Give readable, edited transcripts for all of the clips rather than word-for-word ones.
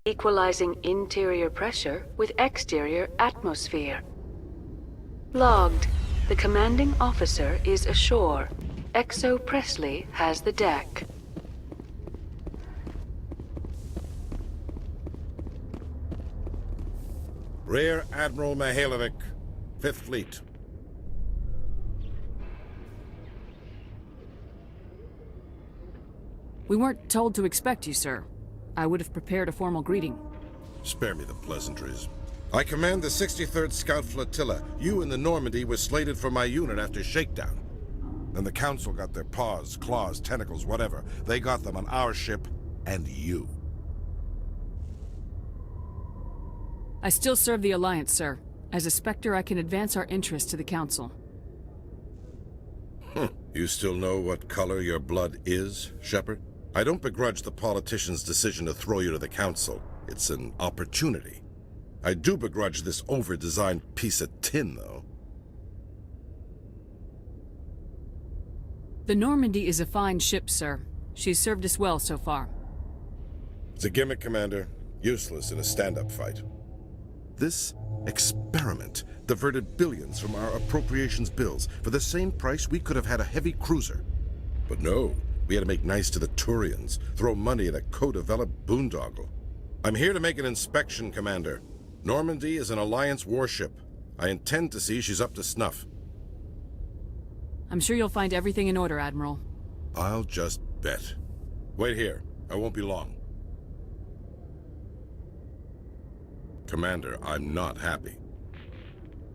equalizing interior pressure with exterior atmosphere. Logged. The commanding officer is ashore. Exo Presley has the deck. Rear Admiral Mihailovic, 5th Fleet. We weren't told to expect you, sir. I would have prepared a formal greeting. Spare me the pleasantries. I command the 63rd Scout Flotilla. You and the Normandy were slated for my unit after shakedown. Then the Council got their paws, claws, tentacles, whatever. They got them on our ship, and you. I still serve the Alliance, sir. As a Spectre, I can advance our interests to the Council. You still know what color your blood is, Shepard? I don't begrudge the politician's decision to throw you to the Council. It's an opportunity. I do begrudge this over-designed piece of tin, though. The Normandy is a fine ship, sir. She's served us well so far. It's a gimmick, Commander. Useless in a stand-up fight. This experiment diverted billions from our appropriations bills. For the same price, we could have had a heavy cruiser. But no, we had to make nice to the Turians, throw money at a co-developed boondoggle. I'm here to make an inspection, Commander. Normandy is an Alliance warship. I intend to see she's up to snuff. I'm sure you'll find everything in order, Admiral. I'll just bet. Wait here. I won't be long. Commander, I'm not happy.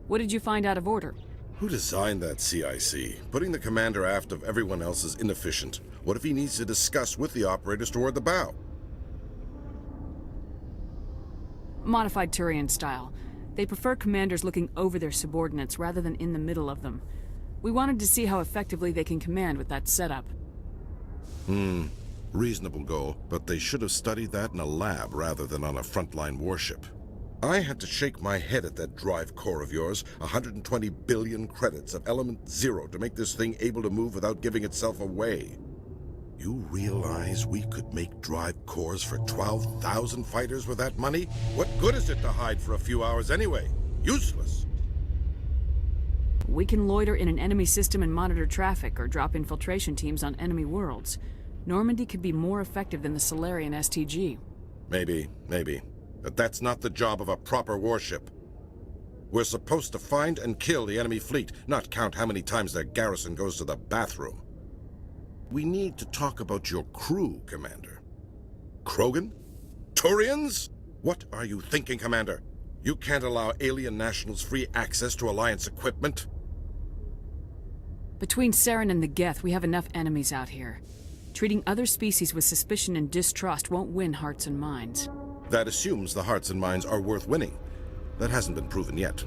What did you find out of order? Who designed that CIC? Putting the commander aft of everyone else is inefficient. What if he needs to discuss with the operators toward the bow? Modified Turian style. They prefer commanders looking over their subordinates rather than in the middle of them. We wanted to see how effectively they can command with that setup. Reasonable goal, but they should have studied that in a lab rather than on a frontline warship. I had to shake my head at that drive core of yours. 120 billion credits of element 0 to make this thing able to move without giving itself away. You realize we could make drive cores for 12,000 fighters with that money? What good is it to hide for a few hours anyway? Useless. We can loiter in an enemy system and monitor traffic or drop infiltration teams on enemy worlds. Normandy could be more effective than the Solarian STG. Maybe. But that's not the job of a proper warship. We're supposed to find and kill the enemy fleet, not count how many times their garrison goes to the bathroom. We need to talk about your crew, Commander. Krogan? Turians? What are you thinking, Commander? You can't allow alien nationals free access to Alliance equipment? Between Saren and the Geth, we have enough enemies out here. Treating other species with suspicion and distrust won't win hearts and minds. That assumes the hearts and minds are worth winning. That hasn't been proven yet.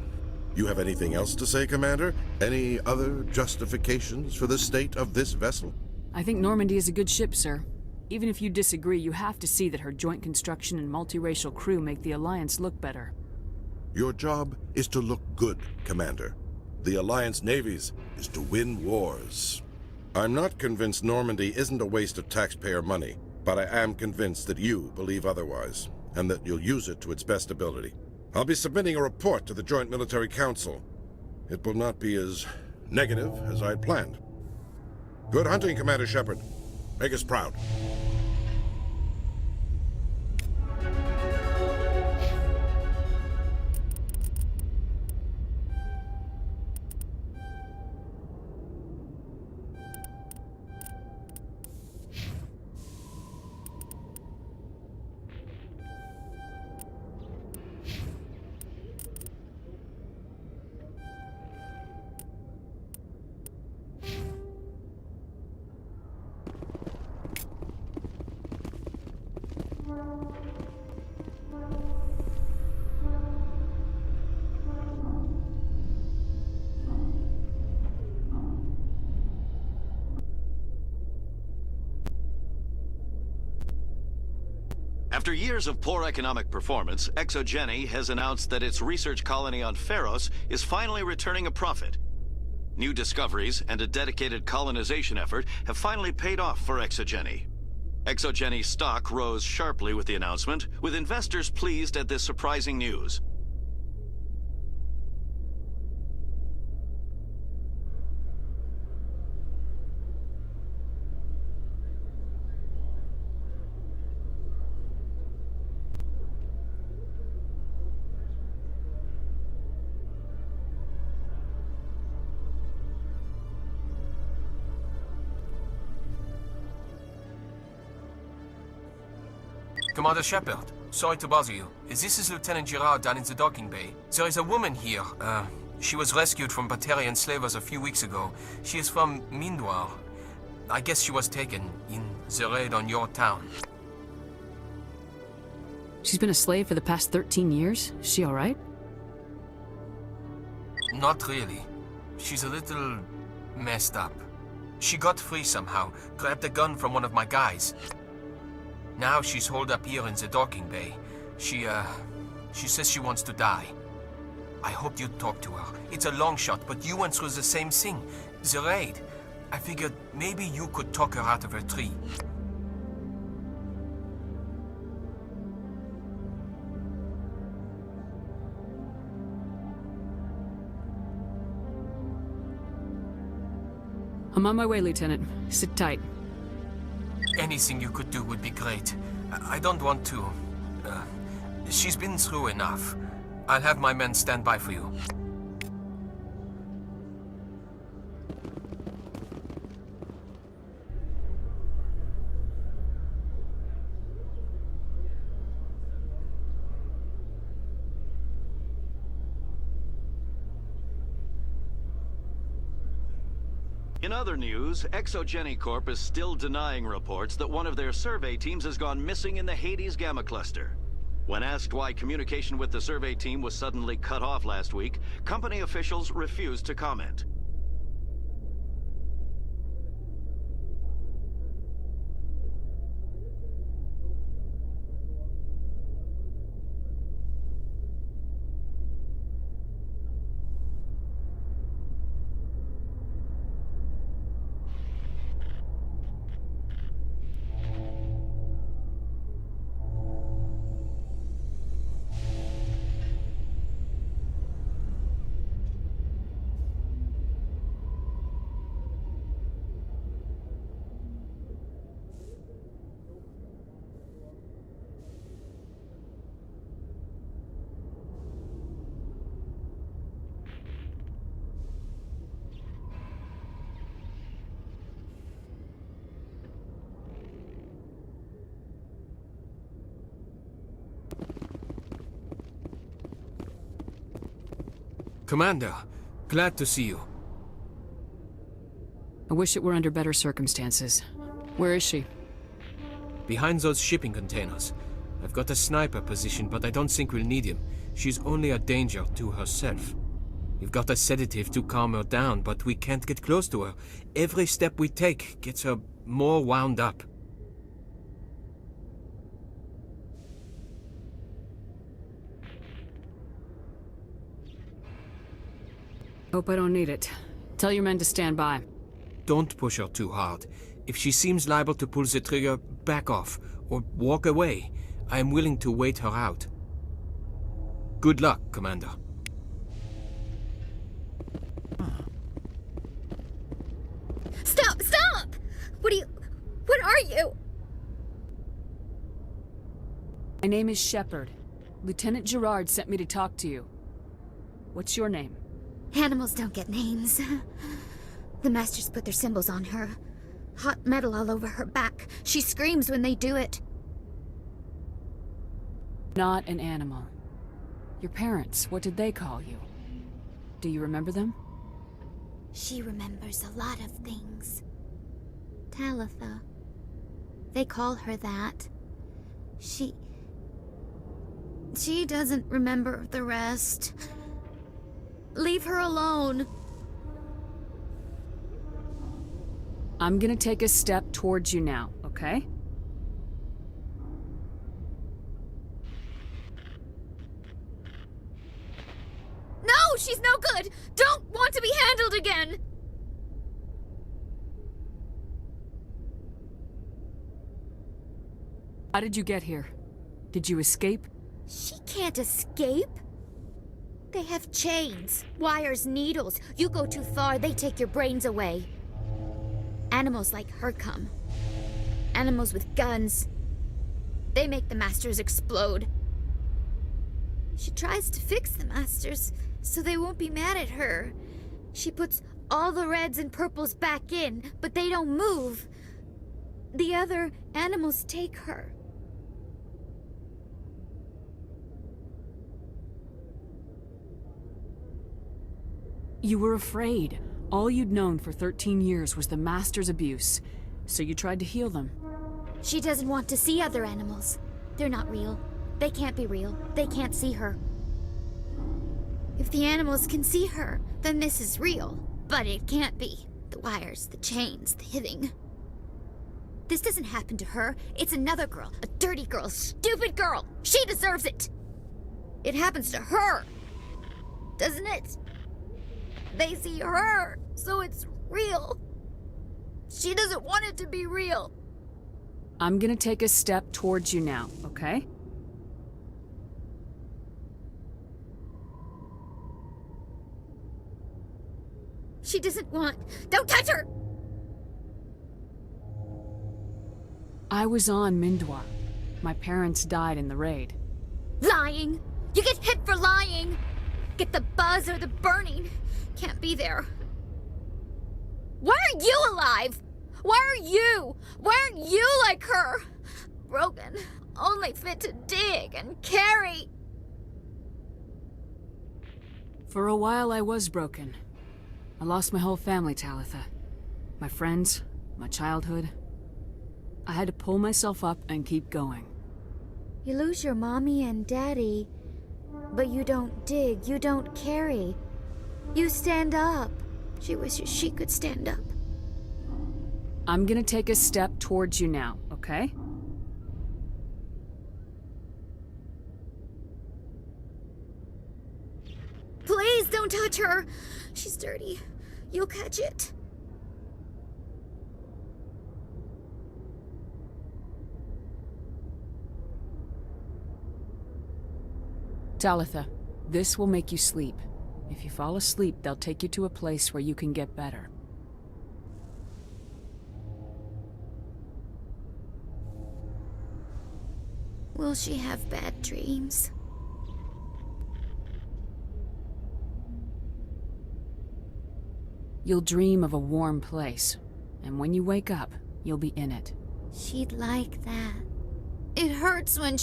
You have anything else to say, Commander? Any other justifications for the state of this vessel? I think Normandy is a good ship, sir. Even if you disagree, you have to see that her joint construction and multiracial crew make the Alliance look better. Your job is to look good, Commander. The Alliance navies is to win wars. I'm not convinced Normandy isn't a waste of taxpayer money, but I am convinced that you believe otherwise, and that you'll use it to its best ability. I'll be submitting a report to the Joint Military Council. It will not be as negative as I'd planned. Good hunting, Commander Shepard. Make us proud. After years of poor economic performance, Exogeny has announced that its research colony on Pharos is finally returning a profit. New discoveries and a dedicated colonization effort have finally paid off for Exogeny. ExoGeni's stock rose sharply with the announcement, with investors pleased at this surprising news. Commander Shepard, sorry to bother you. This is Lieutenant Girard down in the docking bay. There is a woman here. She was rescued from Batarian slavers a few weeks ago. She is from Mindoir. I guess she was taken in the raid on your town. She's been a slave for the past 13 years? Is she alright? Not really. She's a little messed up. She got free somehow, grabbed a gun from one of my guys. Now she's holed up here in the docking bay. She says she wants to die. I hoped you'd talk to her. It's a long shot, but you went through the same thing. The raid. I figured maybe you could talk her out of her tree. I'm on my way, Lieutenant. Sit tight. Anything you could do would be great. I don't want to... she's been through enough. I'll have my men stand by for you. In other news, ExoGeni Corp is still denying reports that one of their survey teams has gone missing in the Hades Gamma Cluster. When asked why communication with the survey team was suddenly cut off last week, company officials refused to comment. Commander, glad to see you. I wish it were under better circumstances. Where is she? Behind those shipping containers. I've got a sniper position, but I don't think we'll need him. She's only a danger to herself. We've got a sedative to calm her down, but we can't get close to her. Every step we take gets her more wound up. Hope I don't need it. Tell your men to stand by. Don't push her too hard. If she seems liable to pull the trigger, back off, or walk away. I am willing to wait her out. Good luck, Commander. Stop! Stop! What are you? My name is Shepard. Lieutenant Girard sent me to talk to you. What's your name? Animals don't get names. The Masters put their symbols on her. Hot metal all over her back. She screams when they do it. Not an animal. Your parents, what did they call you? Do you remember them? She remembers a lot of things. Talitha. They call her that. She doesn't remember the rest. Leave her alone. I'm gonna take a step towards you now, okay? No, she's no good! Don't want to be handled again! How did you get here? Did you escape? She can't escape. They have chains, wires, needles. You go too far, they take your brains away. Animals like her come. Animals with guns. They make the Masters explode. She tries to fix the Masters so they won't be mad at her. She puts all the reds and purples back in, but they don't move. The other animals take her. You were afraid. All you'd known for 13 years was the Master's abuse, so you tried to heal them. She doesn't want to see other animals. They're not real. They can't be real. They can't see her. If the animals can see her, then this is real. But it can't be. The wires, the chains, the hitting. This doesn't happen to her. It's another girl. A dirty girl. Stupid girl. She deserves it. It happens to her. Doesn't it? They see her, so it's real. She doesn't want it to be real. I'm gonna take a step towards you now, okay? She doesn't want... Don't touch her! I was on Mindwar. My parents died in the raid. Lying! You get hit for lying! Get the buzz or the burning. Can't be there. Why are you alive? Why are you? Why aren't you like her? Broken. Only fit to dig and carry. For a while I was broken. I lost my whole family, Talitha. My friends, my childhood. I had to pull myself up and keep going. You lose your mommy and daddy, but you don't dig, you don't carry. You stand up. She wishes she could stand up. I'm gonna take a step towards you now, okay? Please don't touch her. She's dirty. You'll catch it. Talitha, this will make you sleep. If you fall asleep, they'll take you to a place where you can get better. Will she have bad dreams? You'll dream of a warm place, and when you wake up, you'll be in it. She'd like that. It hurts when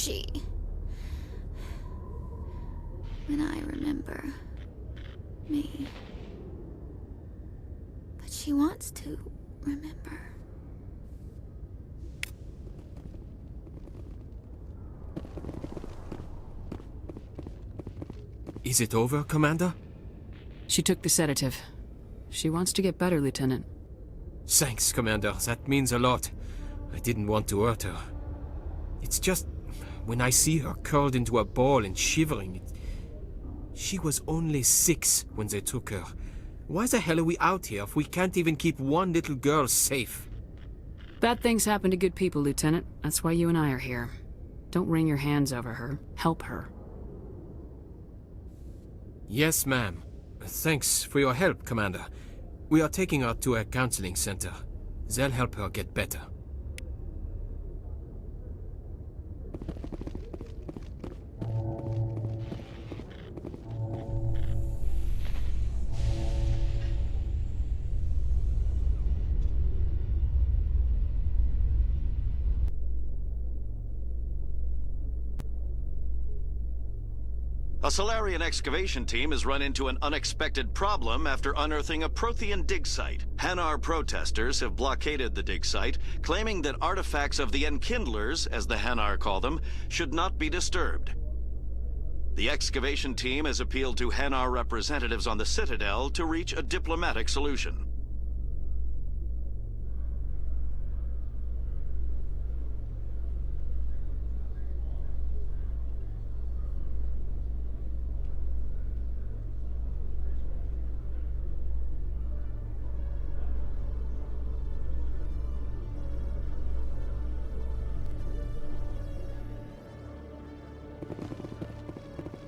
I remember me. But she wants to remember. Is it over, Commander? She took the sedative. She wants to get better, Lieutenant. Thanks, Commander. That means a lot. I didn't want to hurt her. It's just... when I see her curled into a ball and shivering... She was only 6 when they took her. Why the hell are we out here if we can't even keep one little girl safe? Bad things happen to good people, Lieutenant. That's why you and I are here. Don't wring your hands over her. Help her. Yes, ma'am. Thanks for your help, Commander. We are taking her to a counseling center. They'll help her get better. A Solarian excavation team has run into an unexpected problem after unearthing a Prothean dig site. Hanar protesters have blockaded the dig site, claiming that artifacts of the Enkindlers, as the Hanar call them, should not be disturbed. The excavation team has appealed to Hanar representatives on the Citadel to reach a diplomatic solution.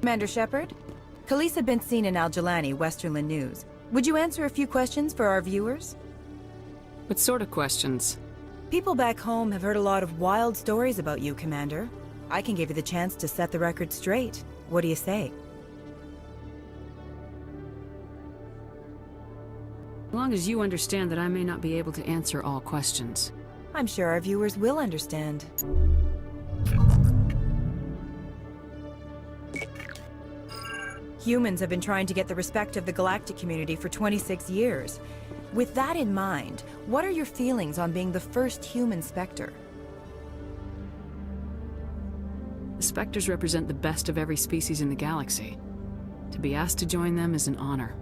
Commander Shepard? Khaleesa been seen in Al-Jalani, Westerland News. Would you answer a few questions for our viewers? What sort of questions? People back home have heard a lot of wild stories about you, Commander. I can give you the chance to set the record straight. What do you say? As long as you understand that I may not be able to answer all questions. I'm sure our viewers will understand. Humans have been trying to get the respect of the galactic community for 26 years. With that in mind, what are your feelings on being the first human Spectre? The Spectres represent the best of every species in the galaxy. To be asked to join them is an honor.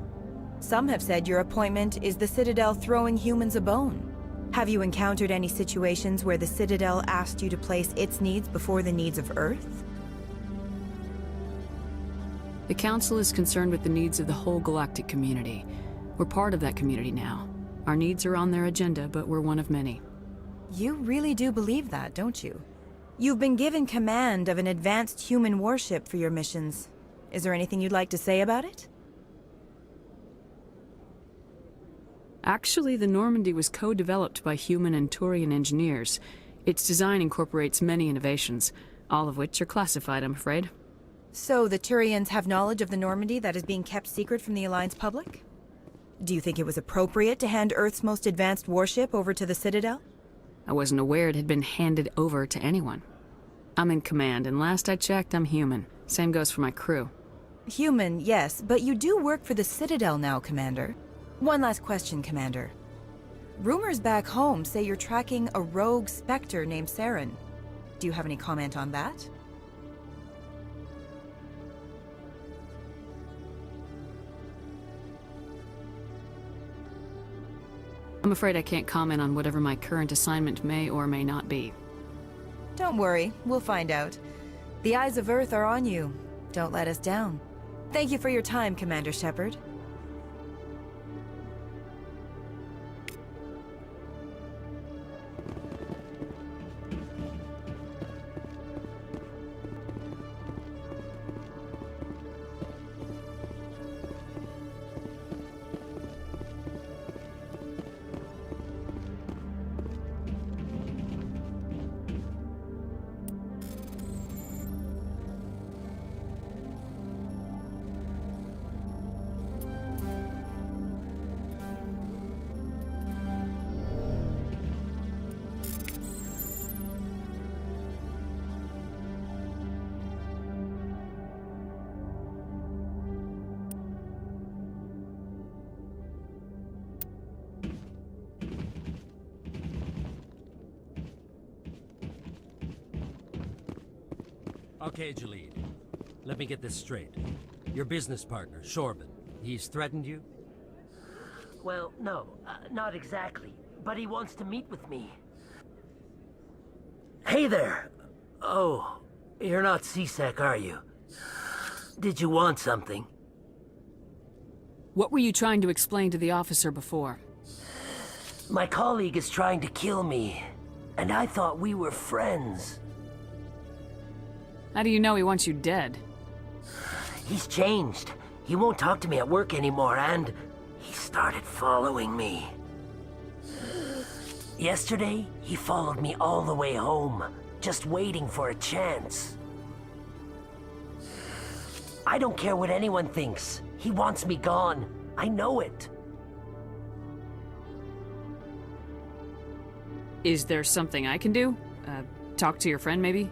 Some have said your appointment is the Citadel throwing humans a bone. Have you encountered any situations where the Citadel asked you to place its needs before the needs of Earth? The Council is concerned with the needs of the whole galactic community. We're part of that community now. Our needs are on their agenda, but we're one of many. You really do believe that, don't you? You've been given command of an advanced human warship for your missions. Is there anything you'd like to say about it? Actually, the Normandy was co-developed by human and Turian engineers. Its design incorporates many innovations, all of which are classified, I'm afraid. So the Turians have knowledge of the Normandy that is being kept secret from the Alliance public? Do you think it was appropriate to hand Earth's most advanced warship over to the Citadel? I wasn't aware it had been handed over to anyone. I'm in command, and last I checked, I'm human. Same goes for my crew. Human, yes, but you do work for the Citadel now, Commander. One last question, Commander. Rumors back home say you're tracking a rogue Spectre named Saren. Do you have any comment on that? I'm afraid I can't comment on whatever my current assignment may or may not be. Don't worry, we'll find out. The eyes of Earth are on you. Don't let us down. Thank you for your time, Commander Shepard. Okay, Jalid. Let me get this straight. Your business partner, Shorban, he's threatened you? Well, no, not exactly. But he wants to meet with me. Hey there! Oh, you're not C-Sec, are you? Did you want something? What were you trying to explain to the officer before? My colleague is trying to kill me, and I thought we were friends. How do you know he wants you dead? He's changed. He won't talk to me at work anymore, and he started following me. Yesterday, he followed me all the way home, just waiting for a chance. I don't care what anyone thinks. He wants me gone. I know it. Is there something I can do? Talk to your friend, maybe?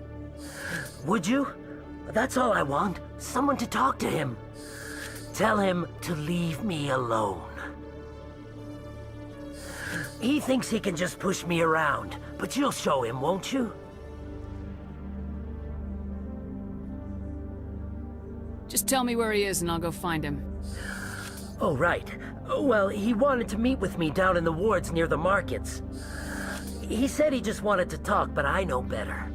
Would you? That's all I want. Someone to talk to him. Tell him to leave me alone. He thinks he can just push me around, but you'll show him, won't you? Just tell me where he is and I'll go find him. Oh, right. Well, he wanted to meet with me down in the wards near the markets. He said he just wanted to talk, but I know better.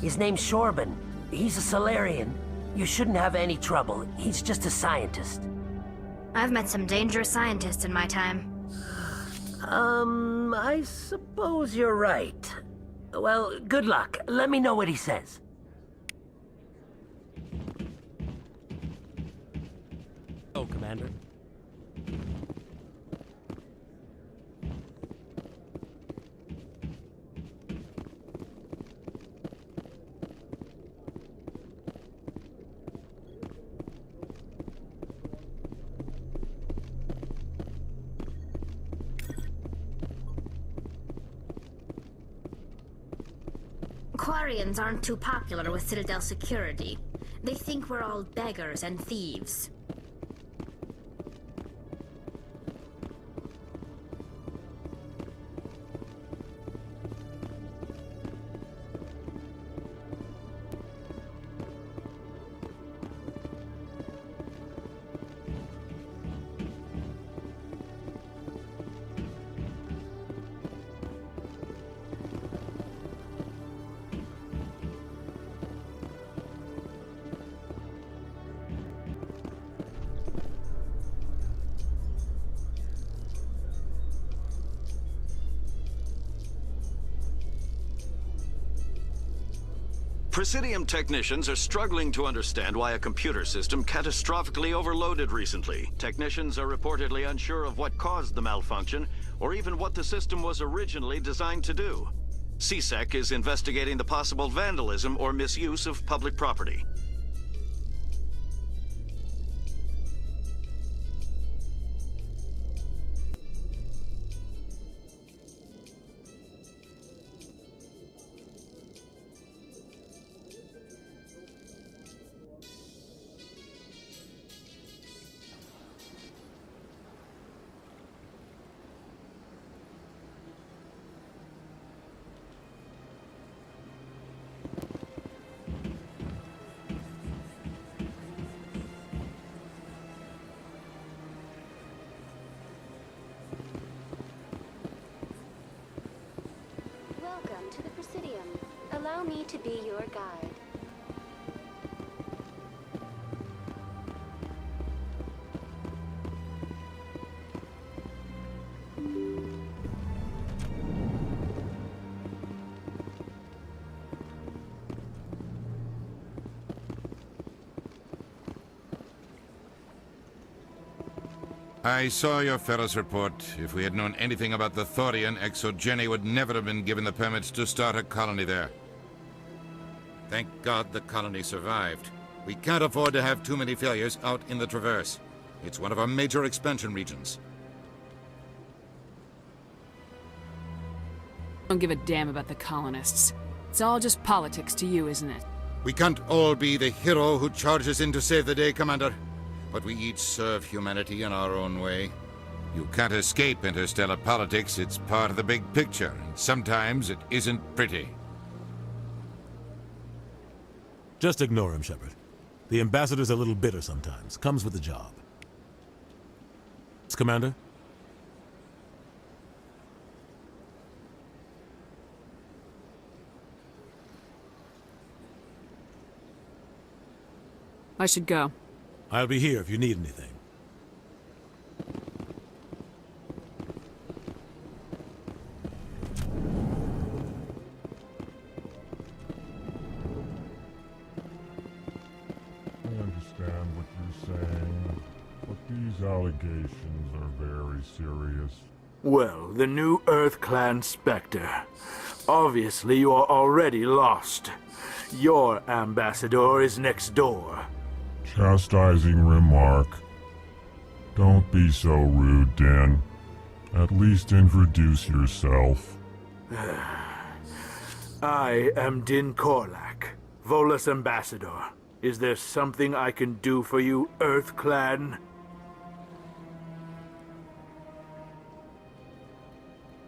His name's Shorban. He's a Solarian. You shouldn't have any trouble. He's just a scientist. I've met some dangerous scientists in my time. I suppose you're right. Well, good luck. Let me know what he says. Oh, Commander. Quarians aren't too popular with Citadel security. They think we're all beggars and thieves. Presidium technicians are struggling to understand why a computer system catastrophically overloaded recently. Technicians are reportedly unsure of what caused the malfunction, or even what the system was originally designed to do. CSEC is investigating the possible vandalism or misuse of public property. Welcome to the Presidium. Allow me to be your guide. I saw your Ferris report. If we had known anything about the Thorian, Exogeny would never have been given the permits to start a colony there. Thank God the colony survived. We can't afford to have too many failures out in the Traverse. It's one of our major expansion regions. Don't give a damn about the colonists. It's all just politics to you, isn't it? We can't all be the hero who charges in to save the day, Commander. But we each serve humanity in our own way. You can't escape interstellar politics. It's part of the big picture, and sometimes it isn't pretty. Just ignore him, Shepard. The ambassador's a little bitter sometimes. Comes with the job. Commander? I should go. I'll be here if you need anything. I understand what you're saying, but these allegations are very serious. Well, the new Earth Clan Spectre. Obviously, you are already lost. Your ambassador is next door. Chastising remark. Don't be so rude, Din. At least introduce yourself. I am Din Korlak, Volus ambassador. Is there something I can do for you, Earth Clan?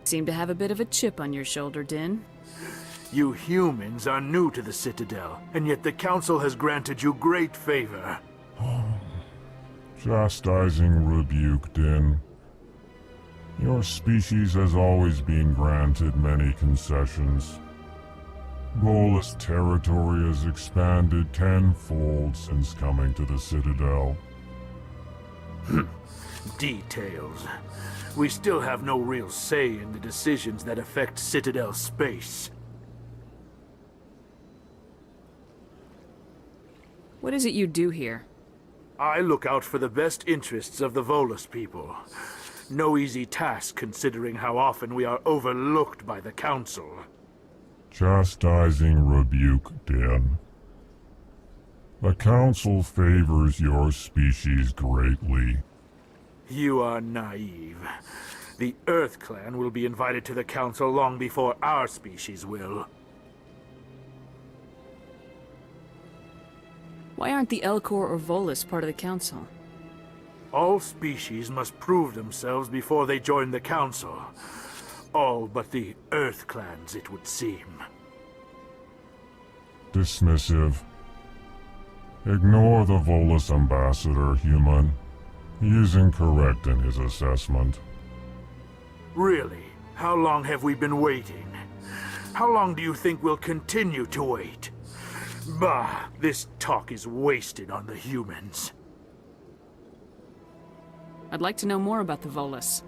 Seem to have a bit of a chip on your shoulder, Din. You humans are new to the Citadel, and yet the Council has granted you great favor. Chastising rebuke, Din. Your species has always been granted many concessions. Volus territory has expanded tenfold since coming to the Citadel. Details. We still have no real say in the decisions that affect Citadel space. What is it you do here? I look out for the best interests of the Volus people. No easy task considering how often we are overlooked by the Council. Chastising rebuke, Den. The Council favors your species greatly. You are naive. The Earth Clan will be invited to the Council long before our species will. Why aren't the Elcor or Volus part of the Council? All species must prove themselves before they join the Council. All but the Earth Clans, it would seem. Dismissive. Ignore the Volus ambassador, human. He is incorrect in his assessment. Really? How long have we been waiting? How long do you think we'll continue to wait? Bah, this talk is wasted on the humans. I'd like to know more about the Volus.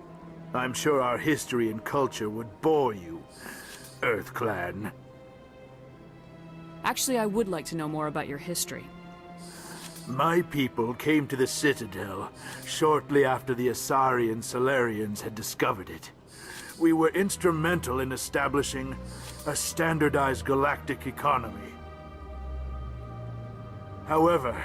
I'm sure our history and culture would bore you, Earth Clan. Actually, I would like to know more about your history. My people came to the Citadel shortly after the Asari and Solarians had discovered it. We were instrumental in establishing a standardized galactic economy. However,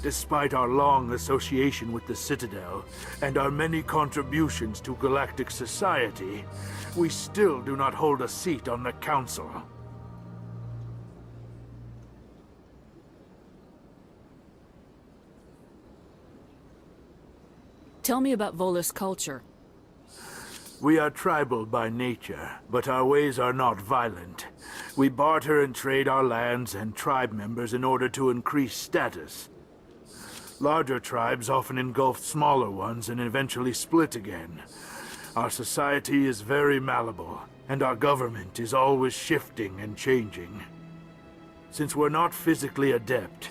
despite our long association with the Citadel and our many contributions to galactic society, we still do not hold a seat on the Council. Tell me about Volus culture. We are tribal by nature, but our ways are not violent. We barter and trade our lands and tribe members in order to increase status. Larger tribes often engulf smaller ones and eventually split again. Our society is very malleable, and our government is always shifting and changing. Since we're not physically adept,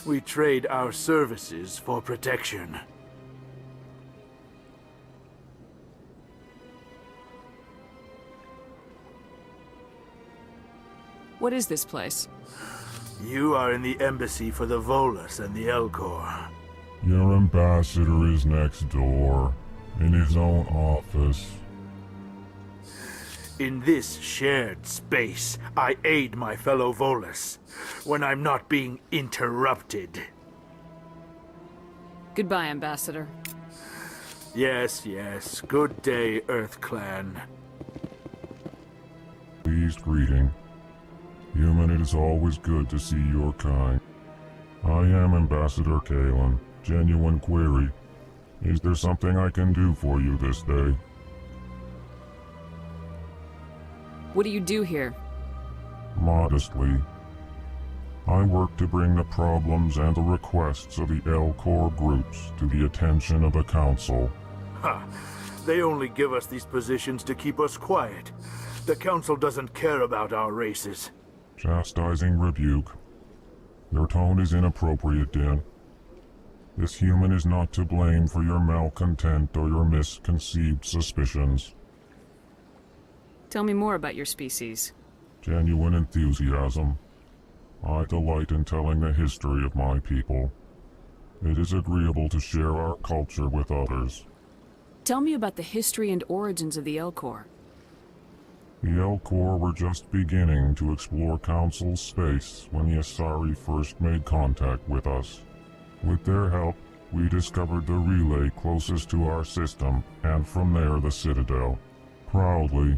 we trade our services for protection. What is this place? You are in the embassy for the Volus and the Elcor. Your ambassador is next door, in his own office. In this shared space, I aid my fellow Volus, when I'm not being interrupted. Goodbye, Ambassador. Yes, yes. Good day, Earth Clan. Pleased greeting. Human, it is always good to see your kind. I am Ambassador Kalen. Genuine query. Is there something I can do for you this day? What do you do here? Modestly. I work to bring the problems and the requests of the Elcor groups to the attention of the Council. Ha! They only give us these positions to keep us quiet. The Council doesn't care about our races. Chastising rebuke. Your tone is inappropriate, Den. This human is not to blame for your malcontent or your misconceived suspicions. Tell me more about your species. Genuine enthusiasm. I delight in telling the history of my people. It is agreeable to share our culture with others. Tell me about the history and origins of the Elcor. The Elcor were just beginning to explore Council space when the Asari first made contact with us. With their help, we discovered the relay closest to our system, and from there the Citadel. Proudly,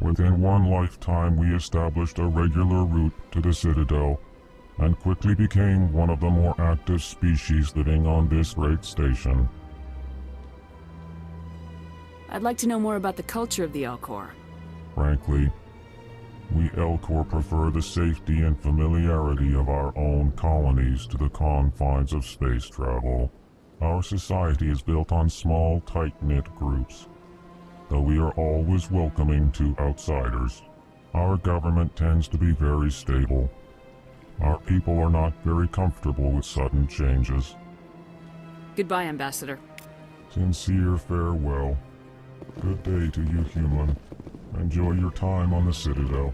within one lifetime we established a regular route to the Citadel, and quickly became one of the more active species living on this great station. I'd like to know more about the culture of the Elcor. Frankly, we Elcor prefer the safety and familiarity of our own colonies to the confines of space travel. Our society is built on small, tight-knit groups, though we are always welcoming to outsiders. Our government tends to be very stable. Our people are not very comfortable with sudden changes. Goodbye, Ambassador. Sincere farewell. Good day to you, human. Enjoy your time on the Citadel.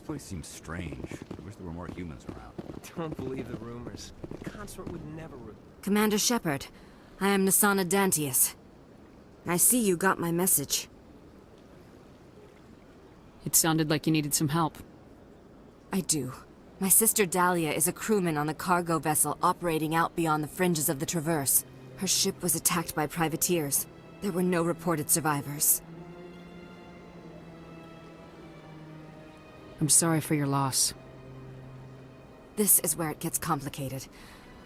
place seems strange. I wish there were more humans around. Don't believe the rumors. The consort would never... Commander Shepard, I am Nasana Dantius. I see you got my message. It sounded like you needed some help. I do. My sister Dahlia is a crewman on a cargo vessel operating out beyond the fringes of the Traverse. Her ship was attacked by privateers. There were no reported survivors. I'm sorry for your loss. This is where it gets complicated.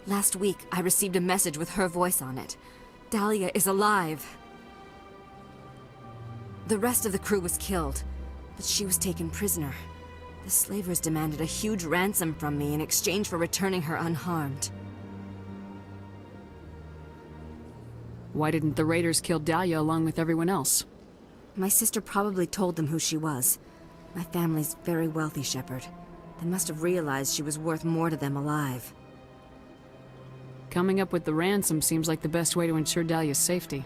Last week, I received a message with her voice on it. Dahlia is alive. The rest of the crew was killed, but she was taken prisoner. The slavers demanded a huge ransom from me in exchange for returning her unharmed. Why didn't the raiders kill Dahlia along with everyone else? My sister probably told them who she was. My family's very wealthy, Shepard. They must have realized she was worth more to them alive. Coming up with the ransom seems like the best way to ensure Dahlia's safety.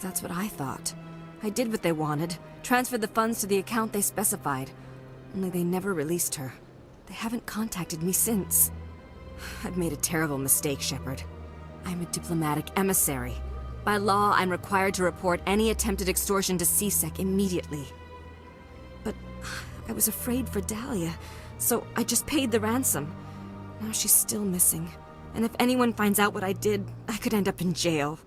That's what I thought. I did what they wanted, transferred the funds to the account they specified. Only they never released her. They haven't contacted me since. I've made a terrible mistake, Shepard. I'm a diplomatic emissary. By law, I'm required to report any attempted extortion to CSEC immediately. But I was afraid for Dahlia, so I just paid the ransom. Now she's still missing. And if anyone finds out what I did, I could end up in jail.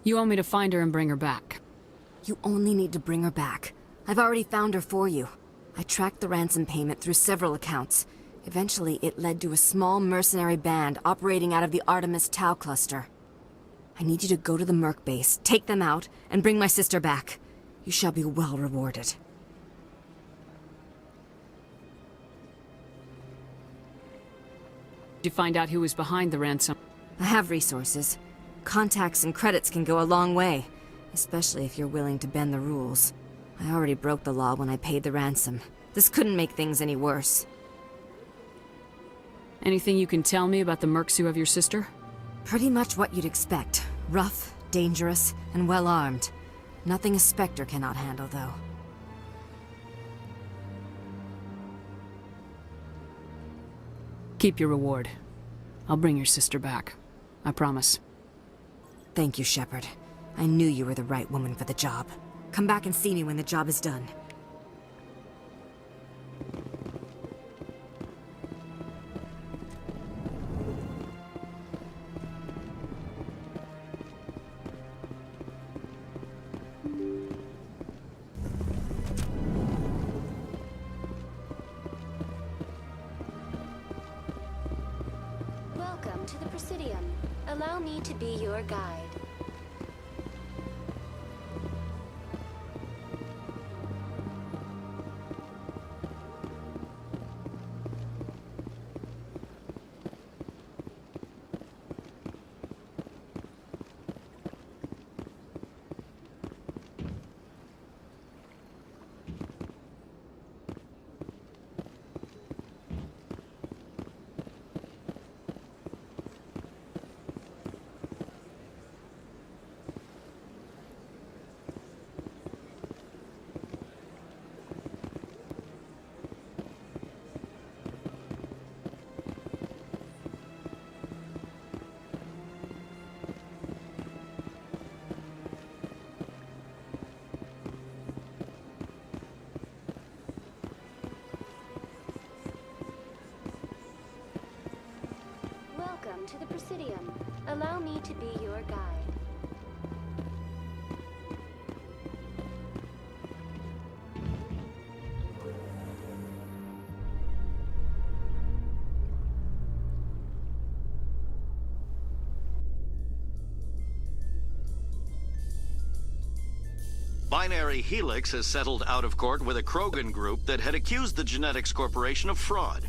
You want me to find her and bring her back? You only need to bring her back. I've already found her for you. I tracked the ransom payment through several accounts. Eventually, it led to a small mercenary band operating out of the Artemis Tau cluster. I need you to go to the Merc base, take them out, and bring my sister back. You shall be well rewarded. Did you find out who was behind the ransom? I have resources. Contacts and credits can go a long way, especially if you're willing to bend the rules. I already broke the law when I paid the ransom. This couldn't make things any worse. Anything you can tell me about the mercs who have your sister? Pretty much what you'd expect. Rough, dangerous, and well-armed. Nothing a Spectre cannot handle, though. Keep your reward. I'll bring your sister back. I promise. Thank you, Shepard. I knew you were the right woman for the job. Come back and see me when the job is done. Welcome to the Presidium. Allow me to be your guide. Welcome to the Presidium. Allow me to be your guide. Binary Helix has settled out of court with a Krogan group that had accused the Genetics Corporation of fraud.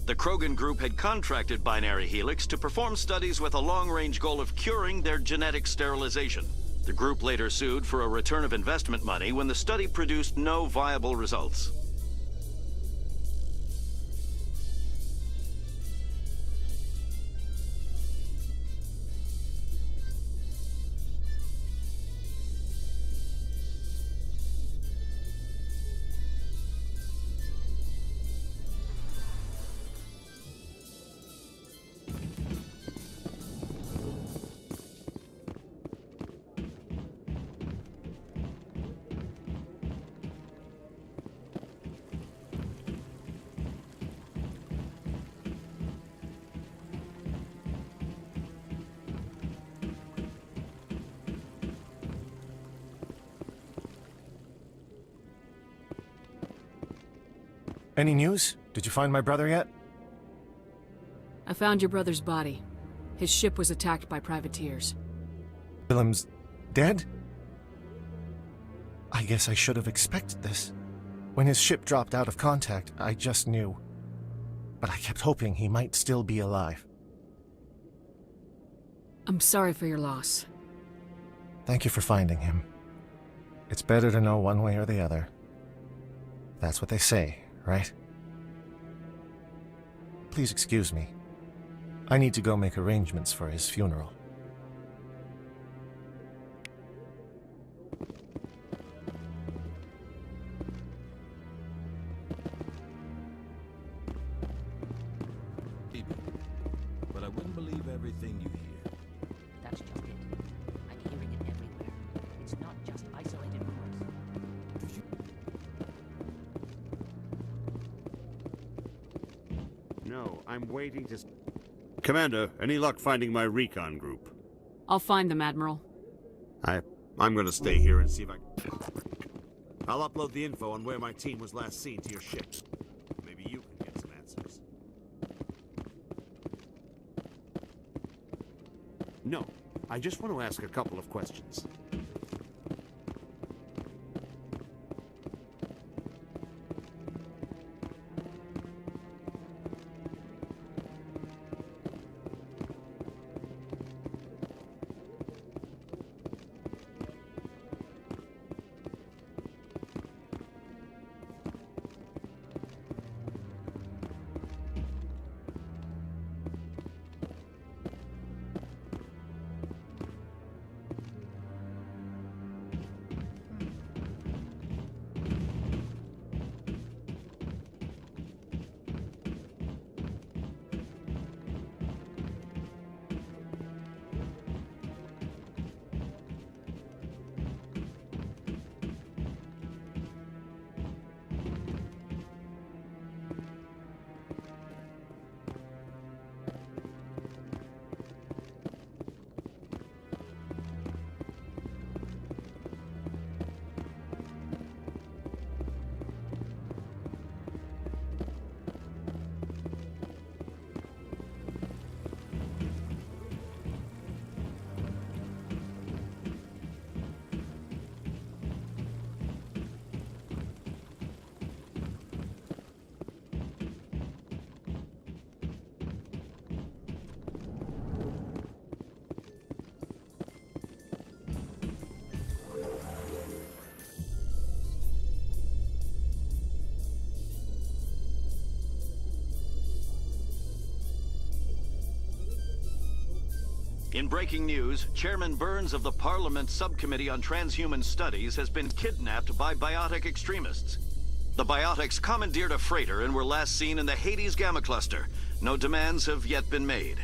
The Krogan group had contracted Binary Helix to perform studies with a long-range goal of curing their genetic sterilization. The group later sued for a return of investment money when the study produced no viable results. Any news? Did you find my brother yet? I found your brother's body. His ship was attacked by privateers. Willem's dead? I guess I should have expected this. When his ship dropped out of contact, I just knew. But I kept hoping he might still be alive. I'm sorry for your loss. Thank you for finding him. It's better to know one way or the other. That's what they say, right? Please excuse me. I need to go make arrangements for his funeral. But I wouldn't believe everything you hear. That's just it. I'm hearing it everywhere. It's not just isolated rumors. No, I'm waiting to... Commander, any luck finding my recon group? I'll find them, Admiral. I'm gonna stay here and see if I'll upload the info on where my team was last seen to your ship. Maybe you can get some answers. No, I just want to ask a couple of questions. In breaking news, Chairman Burns of the Parliament Subcommittee on Transhuman Studies has been kidnapped by biotic extremists. The biotics commandeered a freighter and were last seen in the Hades Gamma Cluster. No demands have yet been made.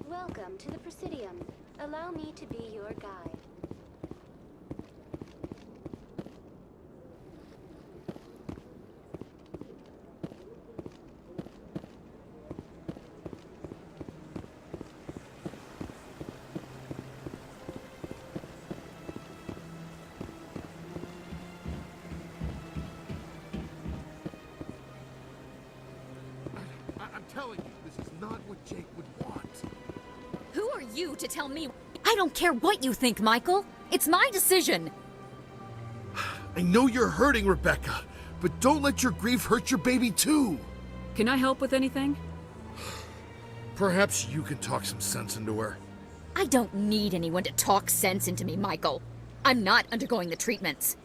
Welcome to the Presidium. Allow me to be your guide. I'm telling you, this is not what Jake would want. Who are you to tell me? I don't care what you think, Michael. It's my decision. I know you're hurting, Rebecca, but don't let your grief hurt your baby too. Can I help with anything? Perhaps you can talk some sense into her. I don't need anyone to talk sense into me, Michael. I'm not undergoing the treatments.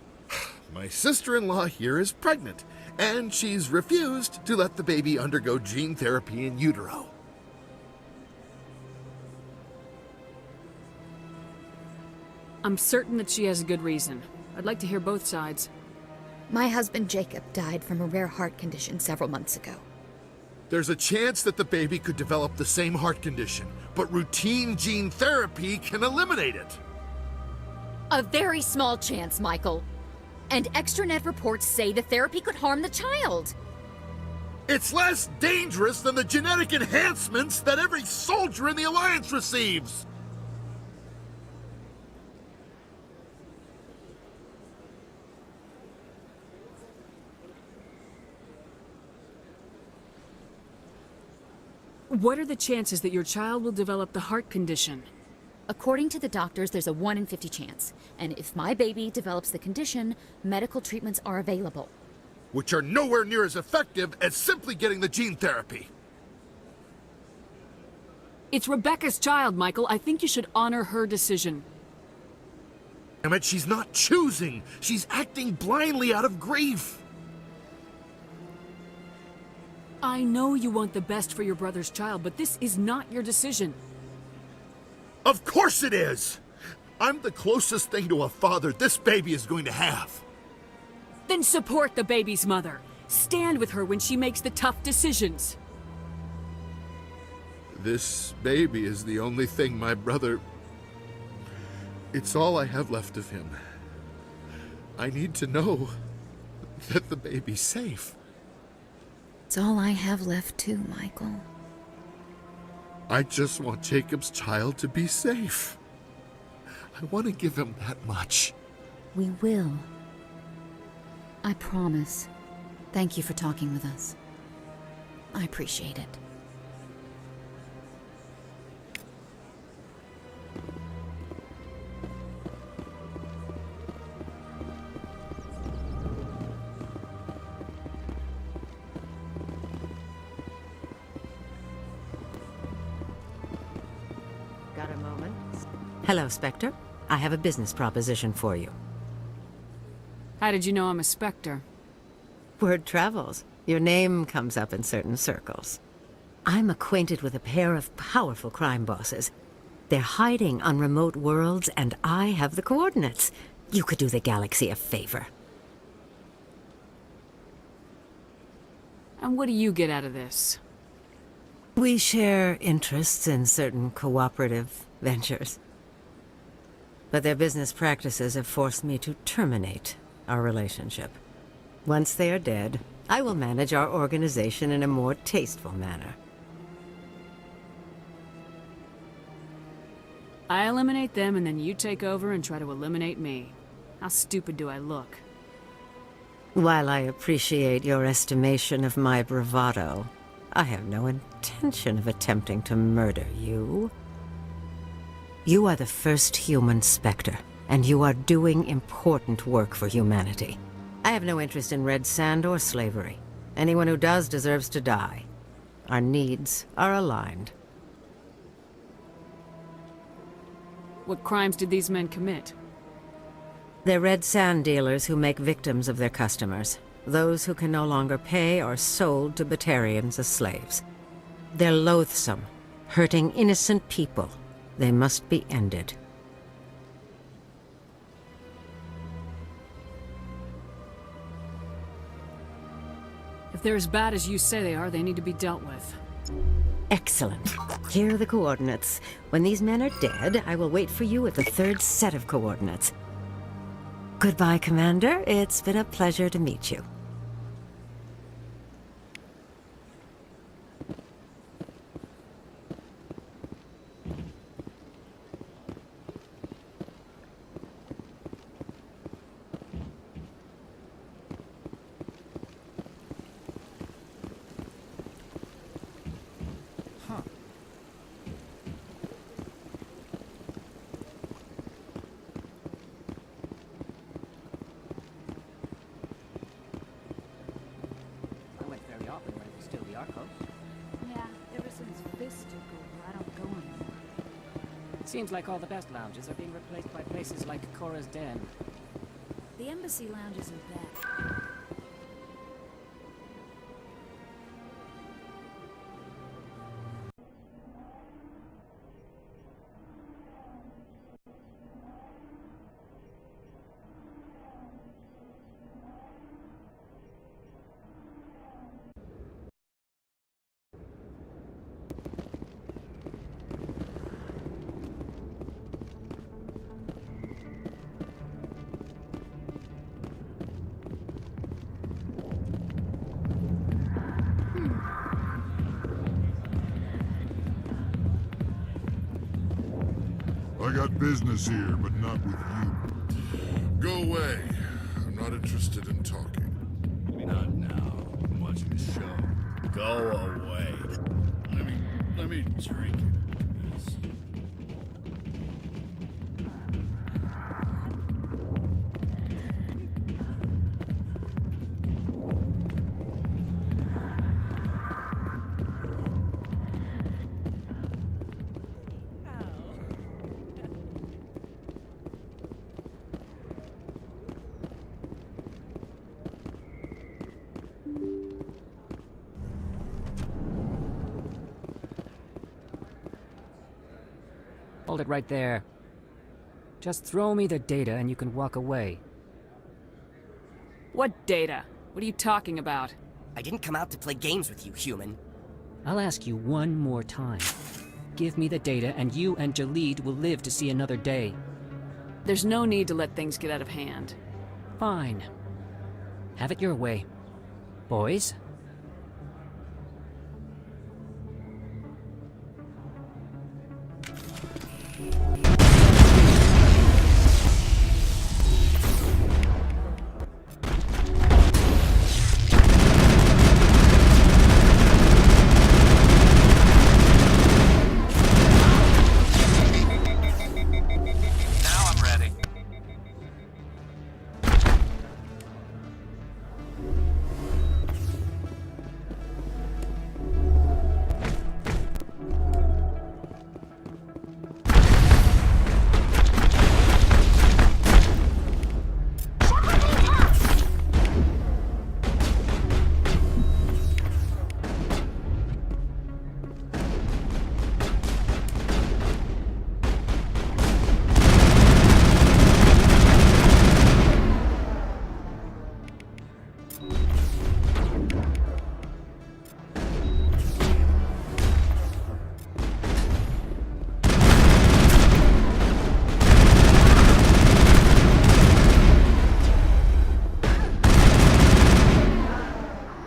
My sister-in-law here is pregnant, and she's refused to let the baby undergo gene therapy in utero. I'm certain that she has a good reason. I'd like to hear both sides. My husband Jacob died from a rare heart condition several months ago. There's a chance that the baby could develop the same heart condition, but routine gene therapy can eliminate it. A very small chance, Michael. And extranet reports say the therapy could harm the child. It's less dangerous than the genetic enhancements that every soldier in the Alliance receives! What are the chances that your child will develop the heart condition? According to the doctors, there's a 1 in 50 chance. And if my baby develops the condition, medical treatments are available. Which are nowhere near as effective as simply getting the gene therapy. It's Rebecca's child, Michael. I think you should honor her decision. Damn it, she's not choosing. She's acting blindly out of grief. I know you want the best for your brother's child, but this is not your decision. Of course it is! I'm the closest thing to a father this baby is going to have. Then support the baby's mother. Stand with her when she makes the tough decisions. This baby is the only thing my brother... It's all I have left of him. I need to know that the baby's safe. It's all I have left too, Michael. I just want Jacob's child to be safe. I want to give him that much. We will. I promise. Thank you for talking with us. I appreciate it. Got a moment? Hello, Spectre. I have a business proposition for you. How did you know I'm a Spectre? Word travels. Your name comes up in certain circles. I'm acquainted with a pair of powerful crime bosses. They're hiding on remote worlds, and I have the coordinates. You could do the galaxy a favor. And what do you get out of this? We share interests in certain cooperative ventures. But their business practices have forced me to terminate our relationship. Once they are dead, I will manage our organization in a more tasteful manner. I eliminate them and then you take over and try to eliminate me. How stupid do I look? While I appreciate your estimation of my bravado, I have no intention of attempting to murder you. You are the first human Spectre, and you are doing important work for humanity. I have no interest in red sand or slavery. Anyone who does deserves to die. Our needs are aligned. What crimes did these men commit? They're red sand dealers who make victims of their customers. Those who can no longer pay are sold to Batarians as slaves. They're loathsome, hurting innocent people. They must be ended. If they're as bad as you say they are, they need to be dealt with. Excellent. Here are the coordinates. When these men are dead, I will wait for you at the third set of coordinates. Goodbye, Commander. It's been a pleasure to meet you. Seems like all the best lounges are being replaced by places like Cora's Den. The Embassy Lounge isn't bad. business here, but not with you. Go away. I'm not interested in talking. Not now. I'm watching the show. Go away. Let me drink it. Hold it right there. Just throw me the data and you can walk away. What data? What are you talking about? I didn't come out to play games with you, human. I'll ask you one more time. Give me the data and you and Jalid will live to see another day. There's no need to let things get out of hand. Fine. Have it your way. Boys?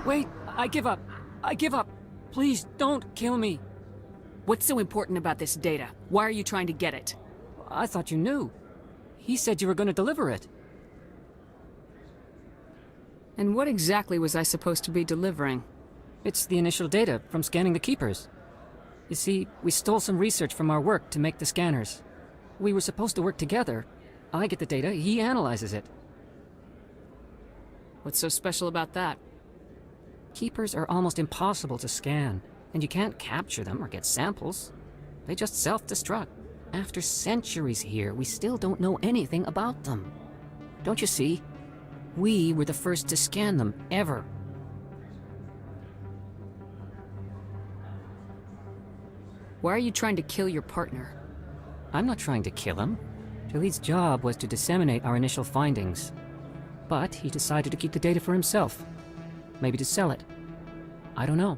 Wait, I give up. I give up. Please, don't kill me. What's so important about this data? Why are you trying to get it? I thought you knew. He said you were going to deliver it. And what exactly was I supposed to be delivering? It's the initial data from scanning the Keepers. You see, we stole some research from our work to make the scanners. We were supposed to work together. I get the data, he analyzes it. What's so special about that? Keepers are almost impossible to scan, and you can't capture them or get samples. They just self-destruct. After centuries here, we still don't know anything about them. Don't you see? We were the first to scan them, ever. Why are you trying to kill your partner? I'm not trying to kill him. Jalid's job was to disseminate our initial findings. But he decided to keep the data for himself. Maybe to sell it. I don't know.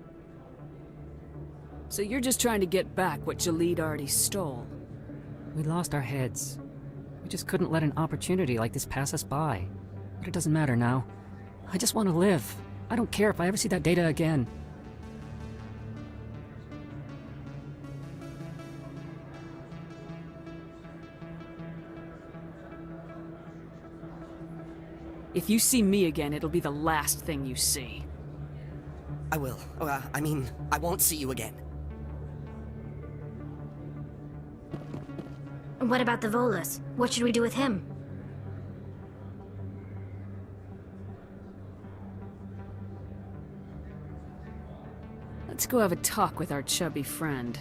So you're just trying to get back what Jalid already stole? We lost our heads. We just couldn't let an opportunity like this pass us by. But it doesn't matter now. I just want to live. I don't care if I ever see that data again. If you see me again, it'll be the last thing you see. I will. I won't see you again. What about the Volus? What should we do with him? Let's go have a talk with our chubby friend.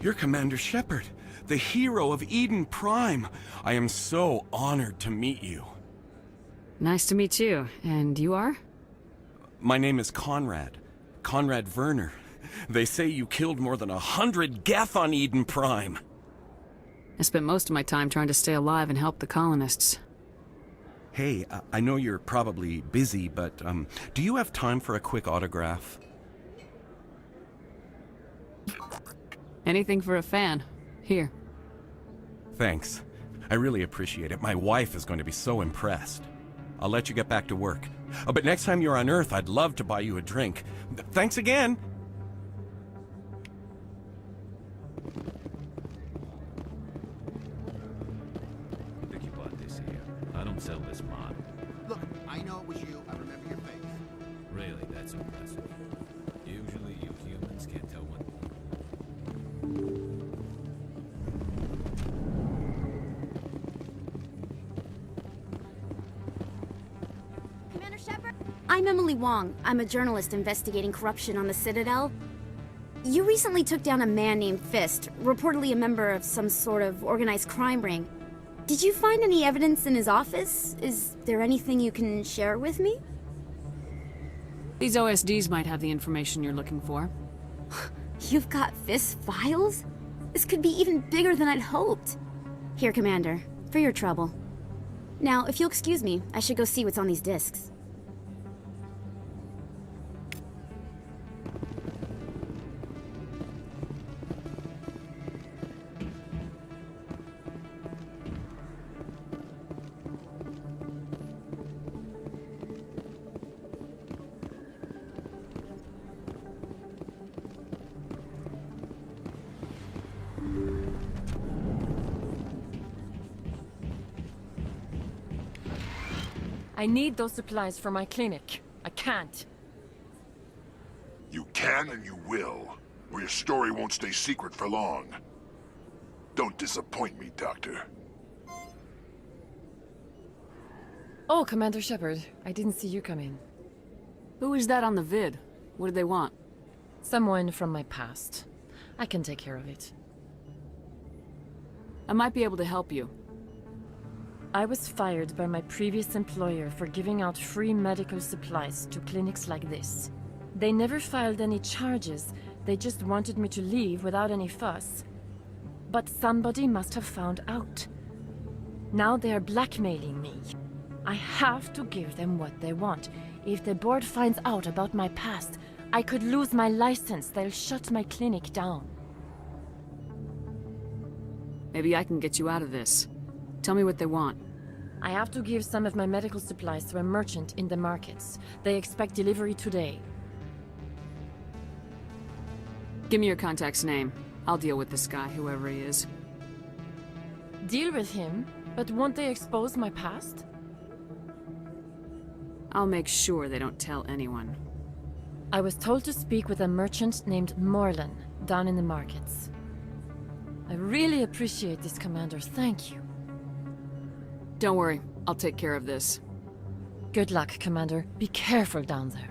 You're Commander Shepard, the hero of Eden Prime. I am so honored to meet you. Nice to meet you. And you are? My name is Conrad. Conrad Werner. They say you killed more than 100 Geth on Eden Prime. I spent most of my time trying to stay alive and help the colonists. Hey, I know you're probably busy, but do you have time for a quick autograph? Anything for a fan. Here. Thanks. I really appreciate it. My wife is going to be so impressed. I'll let you get back to work. Oh, but next time you're on Earth, I'd love to buy you a drink. Thanks again! I think you bought this here. I don't sell this mod. Look, I know it was you. I remember your face. Really, that's impressive. Usually you humans can't tell what... Commander Shepard? I'm Emily Wong. I'm a journalist investigating corruption on the Citadel. You recently took down a man named Fist, reportedly a member of some sort of organized crime ring. Did you find any evidence in his office? Is there anything you can share with me? These OSDs might have the information you're looking for. You've got Fist's files? This could be even bigger than I'd hoped. Here, Commander, for your trouble. Now, if you'll excuse me, I should go see what's on these discs. I need those supplies for my clinic. I can't. You can and you will, or your story won't stay secret for long. Don't disappoint me, Doctor. Oh, Commander Shepard. I didn't see you come in. Who is that on the vid? What do they want? Someone from my past. I can take care of it. I might be able to help you. I was fired by my previous employer for giving out free medical supplies to clinics like this. They never filed any charges, they just wanted me to leave without any fuss. But somebody must have found out. Now they are blackmailing me. I have to give them what they want. If the board finds out about my past, I could lose my license. They'll shut my clinic down. Maybe I can get you out of this. Tell me what they want. I have to give some of my medical supplies to a merchant in the markets. They expect delivery today. Give me your contact's name. I'll deal with this guy, whoever he is. Deal with him? But won't they expose my past? I'll make sure they don't tell anyone. I was told to speak with a merchant named Morlan, down in the markets. I really appreciate this, Commander. Thank you. Don't worry, I'll take care of this. Good luck, Commander. Be careful down there.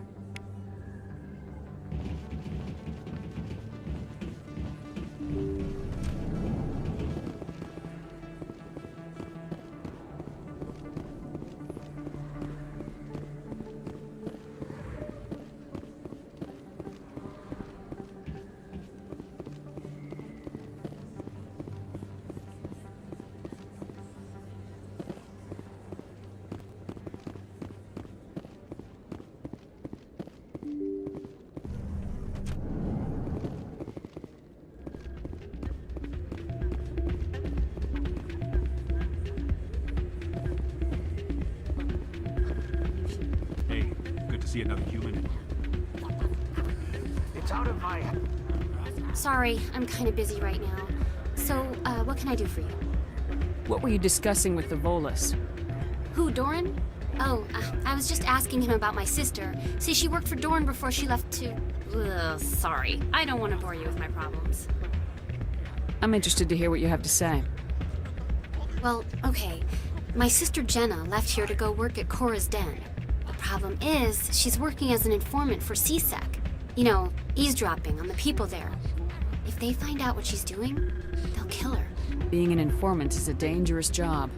See another human? It's out of my... Sorry, I'm kind of busy right now. So, what can I do for you? What were you discussing with the Volus? Who, Doran? Oh, I was just asking him about my sister. See, she worked for Doran before she left to... Ugh, sorry. I don't want to bore you with my problems. I'm interested to hear what you have to say. Well, okay. My sister Jenna left here to go work at Cora's Den. Problem is, she's working as an informant for CSEC. You know, eavesdropping on the people there. If they find out what she's doing, they'll kill her. Being an informant is a dangerous job.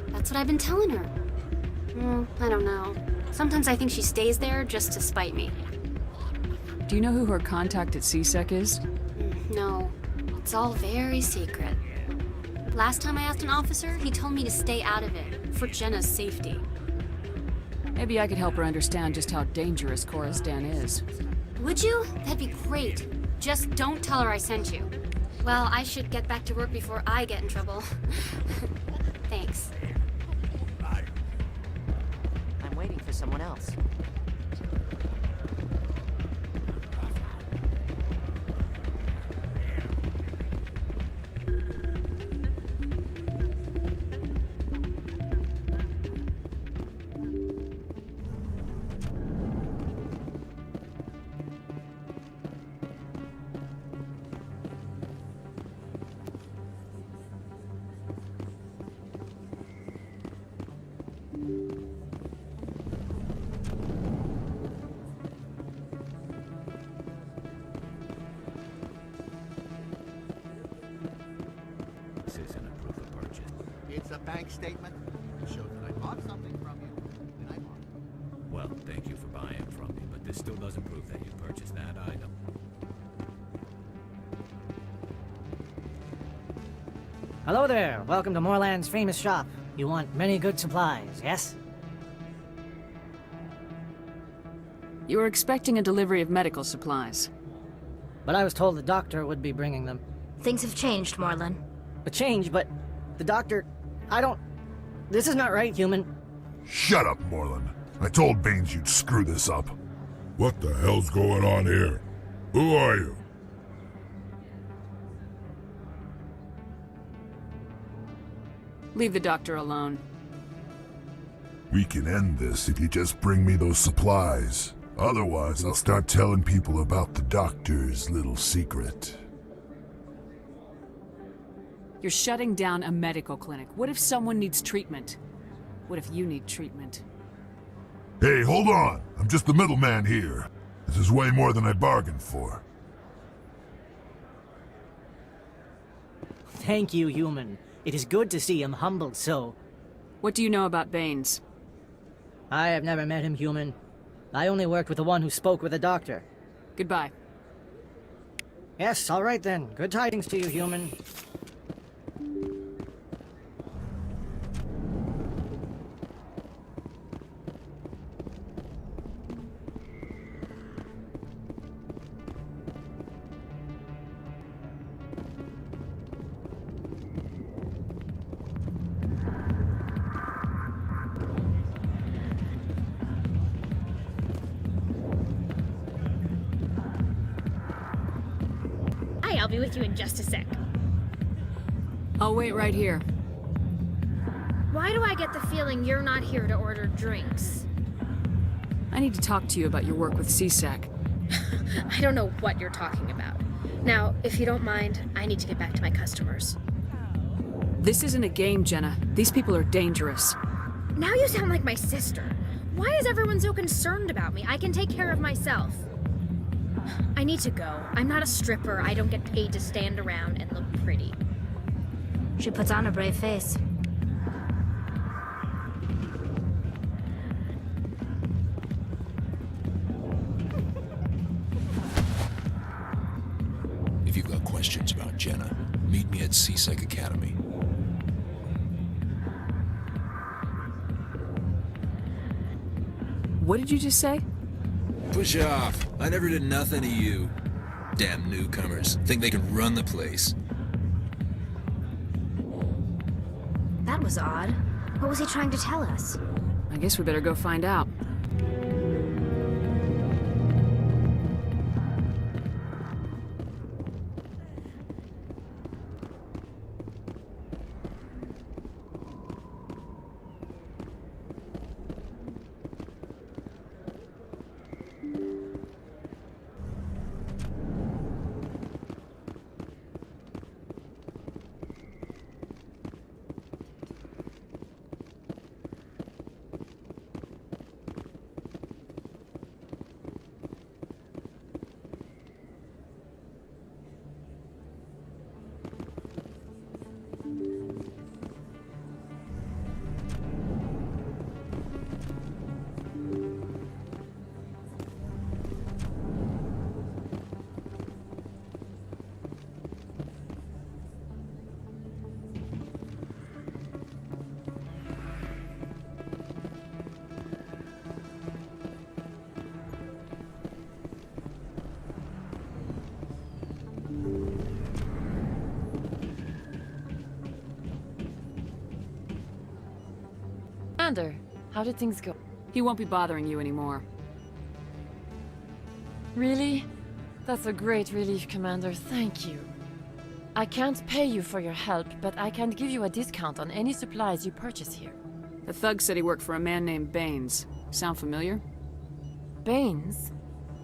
That's what I've been telling her. I don't know. Sometimes I think she stays there just to spite me. Do you know who her contact at CSEC is? No. It's all very secret. Last time I asked an officer, he told me to stay out of it, for Jenna's safety. Maybe I could help her understand just how dangerous Cora's Den is. Would you? That'd be great. Just don't tell her I sent you. Well, I should get back to work before I get in trouble. Thanks. I'm waiting for someone else. This isn't a proof of purchase. It's a bank statement. It shows that I bought something from you, and I bought it. Well, thank you for buying from me, but this still doesn't prove that you purchased that item. Hello there. Welcome to Moorland's famous shop. You want many good supplies, yes? You were expecting a delivery of medical supplies. But I was told the doctor would be bringing them. Things have changed, Morlin. A change, but the doctor... I don't... This is not right, human. Shut up, Moreland. I told Baines you'd screw this up. What the hell's going on here? Who are you? Leave the doctor alone. We can end this if you just bring me those supplies. Otherwise, I'll start telling people about the doctor's little secret. You're shutting down a medical clinic. What if someone needs treatment? What if you need treatment? Hey, hold on! I'm just the middleman here. This is way more than I bargained for. Thank you, human. It is good to see him humbled so. What do you know about Baines? I have never met him, human. I only worked with the one who spoke with the doctor. Goodbye. Yes, all right then. Good tidings to you, human. I'll be with you in just a sec. I'll wait right here. Why do I get the feeling you're not here to order drinks? I need to talk to you about your work with CSAC. I don't know what you're talking about. Now, if you don't mind, I need to get back to my customers. This isn't a game, Jenna. These people are dangerous. Now you sound like my sister. Why is everyone so concerned about me? I can take care of myself. I need to go. I'm not a stripper. I don't get paid to stand around and look pretty. She puts on a brave face. If you've got questions about Jenna, meet me at CSEC Academy. What did you just say? Push off. I never did nothing to you. Damn newcomers. Think they can run the place. That was odd. What was he trying to tell us? I guess we better go find out. Commander, how did things go? He won't be bothering you anymore. Really? That's a great relief, Commander. Thank you. I can't pay you for your help, but I can give you a discount on any supplies you purchase here. The thug said he worked for a man named Baines. Sound familiar? Baines?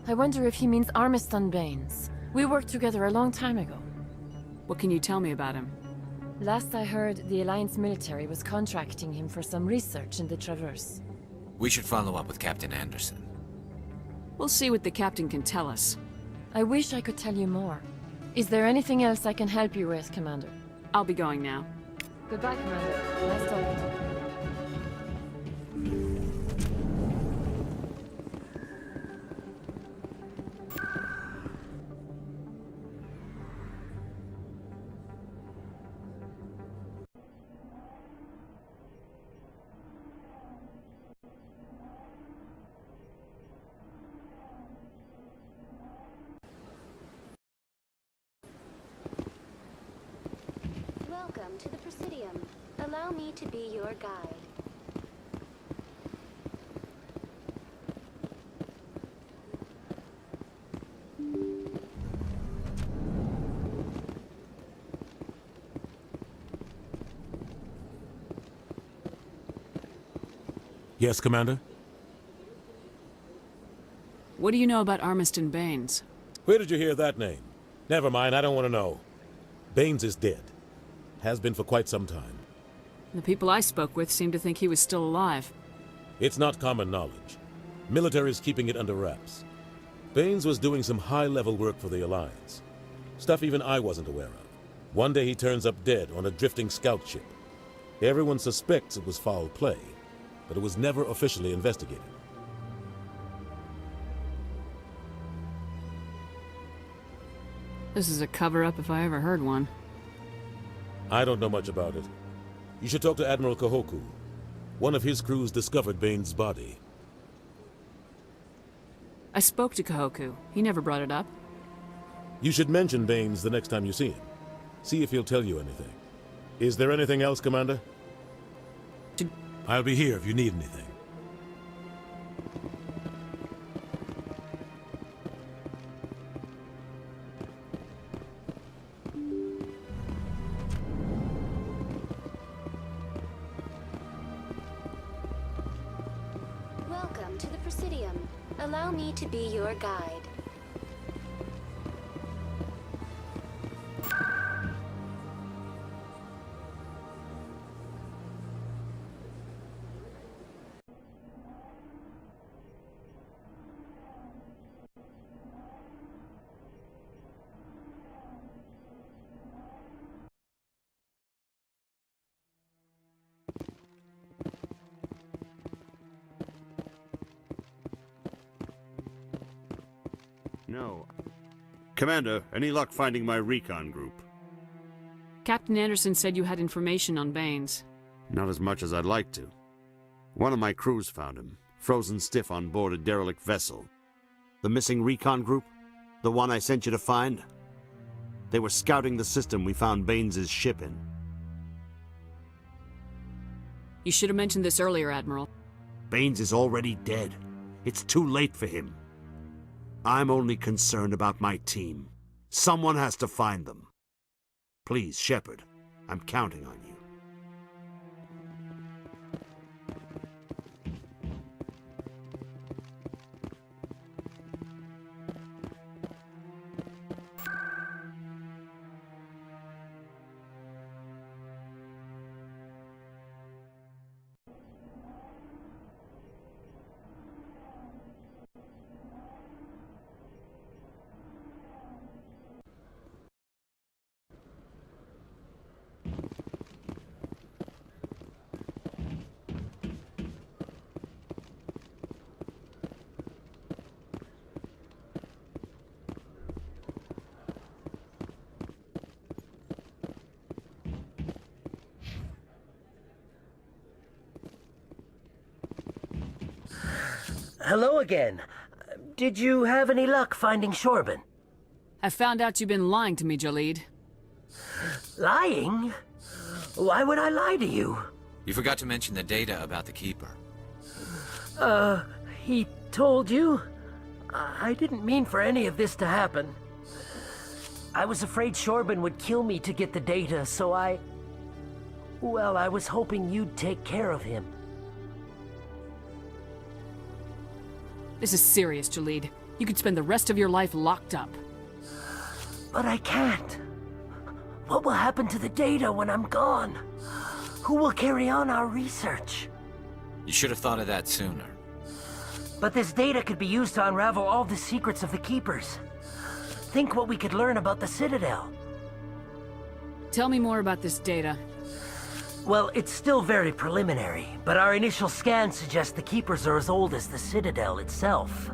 I wonder if he means Armiston Baines. We worked together a long time ago. What can you tell me about him? Last I heard, the Alliance military was contracting him for some research in the Traverse. We should follow up with Captain Anderson. We'll see what the captain can tell us. I wish I could tell you more. Is there anything else I can help you with, Commander? I'll be going now. Goodbye, Commander. Nice talking to you. Welcome to the Presidium. Allow me to be your guide. Yes, Commander? What do you know about Armiston Baines? Where did you hear that name? Never mind, I don't want to know. Baines is dead. Has been for quite some time. The people I spoke with seemed to think he was still alive. It's not common knowledge. Military is keeping it under wraps. Baines was doing some high-level work for the Alliance. Stuff even I wasn't aware of. One day he turns up dead on a drifting scout ship. Everyone suspects it was foul play, but it was never officially investigated. This is a cover-up if I ever heard one. I don't know much about it. You should talk to Admiral Kahoku. One of his crews discovered Baines' body. I spoke to Kahoku. He never brought it up. You should mention Baines the next time you see him. See if he'll tell you anything. Is there anything else, Commander? I'll be here if you need anything. Welcome to the Presidium. Allow me to be your guide. No. Commander, any luck finding my recon group? Captain Anderson said you had information on Baines. Not as much as I'd like to. One of my crews found him, frozen stiff on board a derelict vessel. The missing recon group? The one I sent you to find? They were scouting the system we found Baines' ship in. You should have mentioned this earlier, Admiral. Baines is already dead. It's too late for him. I'm only concerned about my team. Someone has to find them. Please, Shepard, I'm counting on you. Hello again. Did you have any luck finding Shorban? I found out you've been lying to me, Jalid. Lying? Why would I lie to you? You forgot to mention the data about the Keeper. He told you? I didn't mean for any of this to happen. I was afraid Shorban would kill me to get the data, so well, I was hoping you'd take care of him. This is serious, Jalid. You could spend the rest of your life locked up. But I can't. What will happen to the data when I'm gone? Who will carry on our research? You should have thought of that sooner. But this data could be used to unravel all the secrets of the Keepers. Think what we could learn about the Citadel. Tell me more about this data. Well, it's still very preliminary, but our initial scans suggest the Keepers are as old as the Citadel itself.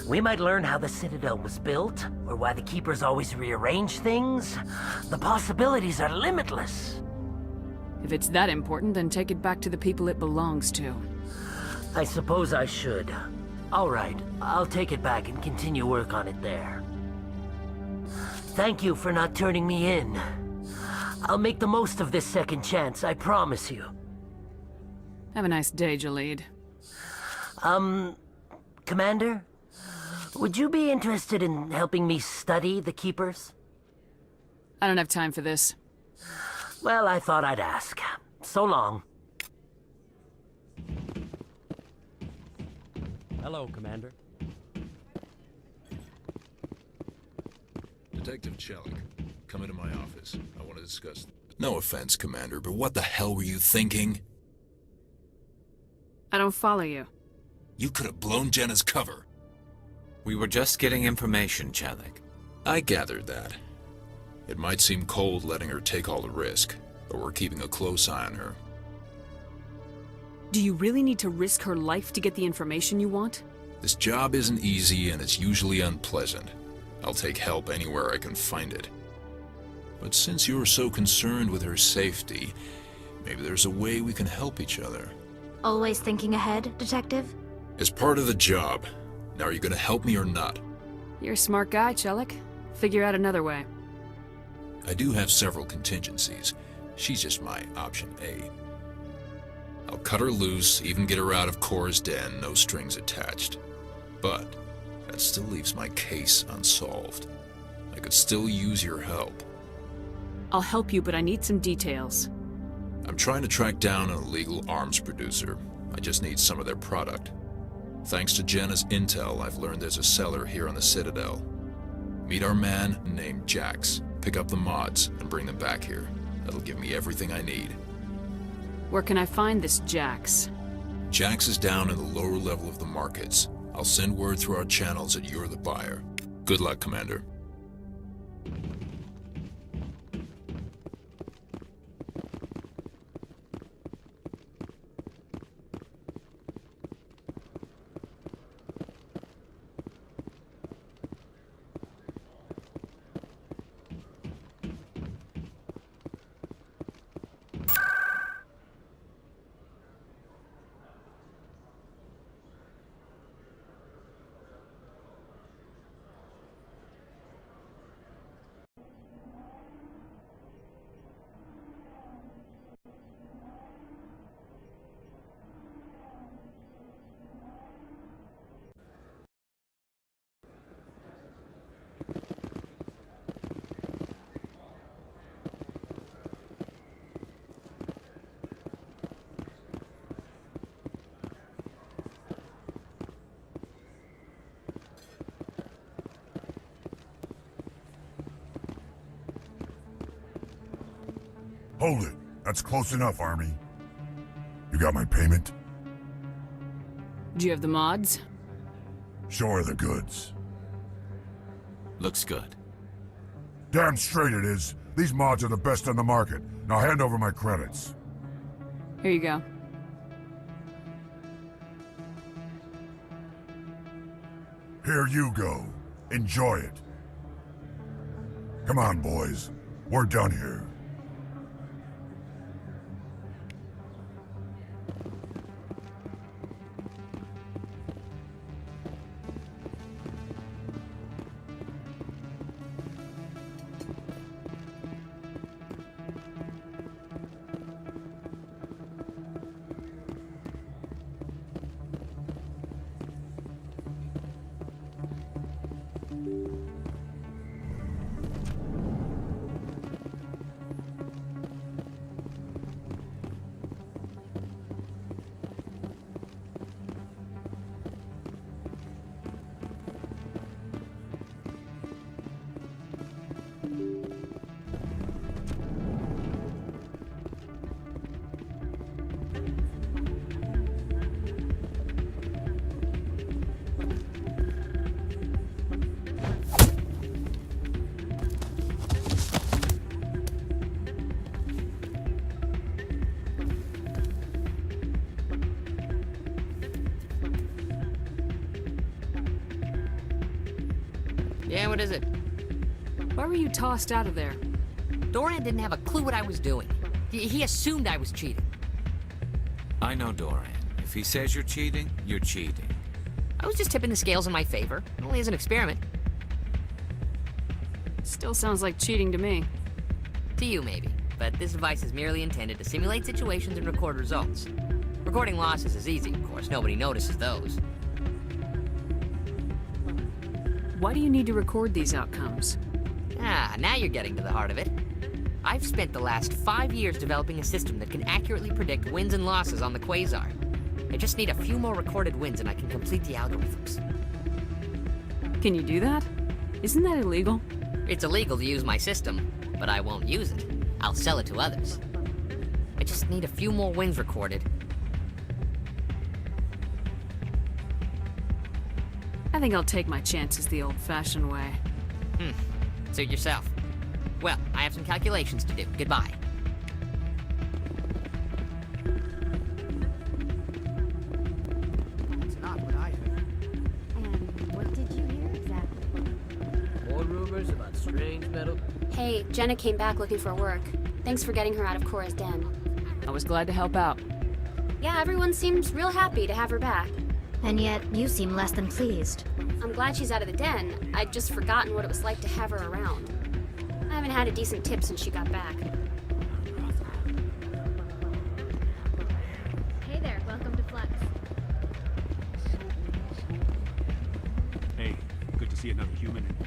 We might learn how the Citadel was built, or why the Keepers always rearrange things. The possibilities are limitless. If it's that important, then take it back to the people it belongs to. I suppose I should. All right, I'll take it back and continue work on it there. Thank you for not turning me in. I'll make the most of this second chance, I promise you. Have a nice day, Jalid. Commander? Would you be interested in helping me study the Keepers? I don't have time for this. Well, I thought I'd ask. So long. Hello, Commander. Detective Chelik, come into my office. I want to discuss... No offense, Commander, but what the hell were you thinking? I don't follow you. You could have blown Jenna's cover. We were just getting information, Chelik. I gathered that. It might seem cold letting her take all the risk, but we're keeping a close eye on her. Do you really need to risk her life to get the information you want? This job isn't easy and it's usually unpleasant. I'll take help anywhere I can find it. But since you're so concerned with her safety, maybe there's a way we can help each other. Always thinking ahead, Detective? As part of the job. Now, are you gonna help me or not? You're a smart guy, Chelik. Figure out another way. I do have several contingencies. She's just my option A. I'll cut her loose, even get her out of Cora's den, no strings attached. But that still leaves my case unsolved. I could still use your help. I'll help you, but I need some details. I'm trying to track down an illegal arms producer. I just need some of their product. Thanks to Jenna's intel, I've learned there's a seller here on the Citadel. Meet our man named Jax, pick up the mods, and bring them back here. That'll give me everything I need. Where can I find this Jax? Jax is down in the lower level of the markets. I'll send word through our channels that you're the buyer. Good luck, Commander. Hold it. That's close enough, Army. You got my payment? Do you have the mods? Show her the goods. Looks good. Damn straight it is. These mods are the best on the market. Now hand over my credits. Here you go. Here you go. Enjoy it. Come on, boys. We're done here. Yeah, what is it? Why were you tossed out of there? Doran didn't have a clue what I was doing. He assumed I was cheating. I know Doran. If he says you're cheating, you're cheating. I was just tipping the scales in my favor, only as an experiment. Still sounds like cheating to me. To you, maybe. But this device is merely intended to simulate situations and record results. Recording losses is easy, of course. Nobody notices those. Why do you need to record these outcomes? Ah, now you're getting to the heart of it. I've spent the last 5 years developing a system that can accurately predict wins and losses on the Quasar. I just need a few more recorded wins and I can complete the algorithms. Can you do that? Isn't that illegal? It's illegal to use my system, but I won't use it. I'll sell it to others. I just need a few more wins recorded. I think I'll take my chances the old-fashioned way. Suit yourself. Well, I have some calculations to do. Goodbye. It's not what I heard. And what did you hear exactly? More rumors about strange metal. Hey, Jenna came back looking for work. Thanks for getting her out of Cora's den. I was glad to help out. Yeah, everyone seems real happy to have her back. And yet, you seem less than pleased. I'm glad she's out of the den. I'd just forgotten what it was like to have her around. I haven't had a decent tip since she got back. Hey there, welcome to Flux. Hey, good to see another human in here.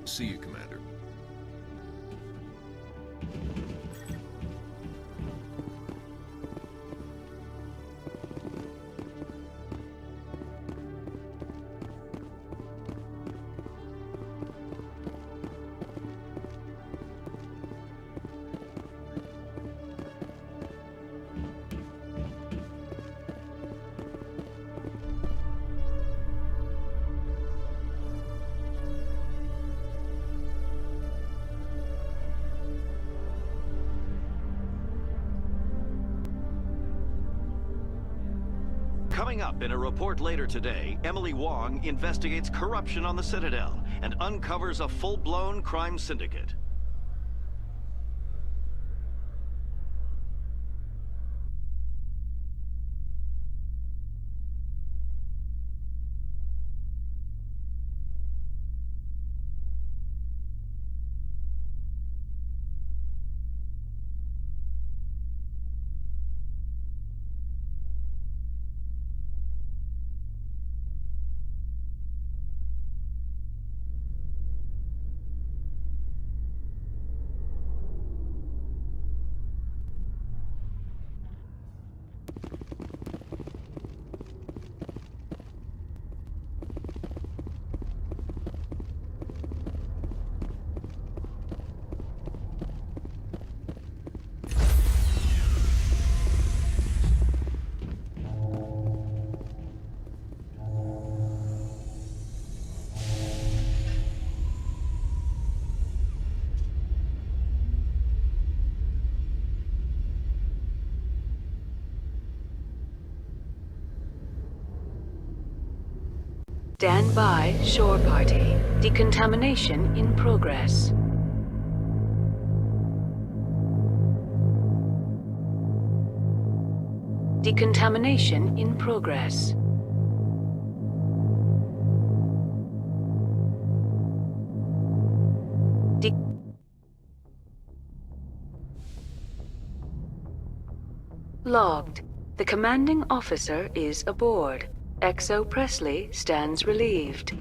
See you, Commander. Coming up in a report later today, Emily Wong investigates corruption on the Citadel and uncovers a full-blown crime syndicate. Stand by, shore party. Decontamination in progress. Decontamination in progress. Logged. The commanding officer is aboard. XO Presley stands relieved.